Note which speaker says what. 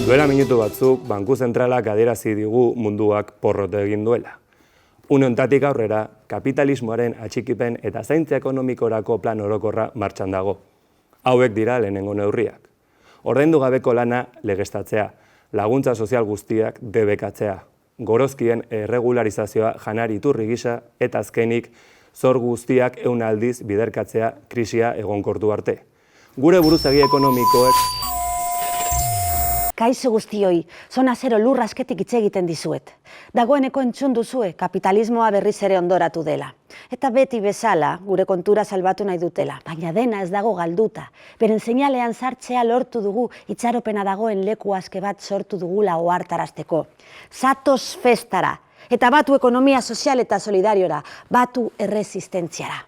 Speaker 1: Duela minutu batzuk, Banku Zentralak adierazi digu munduak porrot egin duela. Une honetatik aurrera, kapitalismoaren atxikipen eta zaintza ekonomikorako plan orokorra martxan dago. Hauek dira lehenengo neurriak. Ordaindu gabeko lana legeztatzea, laguntza sozial guztiak debekatzea, gorozkien erregularizazioa janari iturri gisa eta azkenik zor guztiak 100 aldiz biderkatzea krisia egonkortu arte. Gure buruzagi ekonomikoek
Speaker 2: Kaixo guztioi, Zona Zero lur asketik hitz egiten dizuet. Dagoeneko entzun duzue kapitalismoa berriz ere ondoratu dela. Eta beti bezala gure kontura salbatu nahi dutela, baina dena ez dago galduta. Beren seinalean sartzea lortu dugu, itxaropena dagoen leku aske bat sortu dugula ohartarazteko. Zatoz festara, eta batu ekonomia sozial eta solidariora, batu erresistentziara.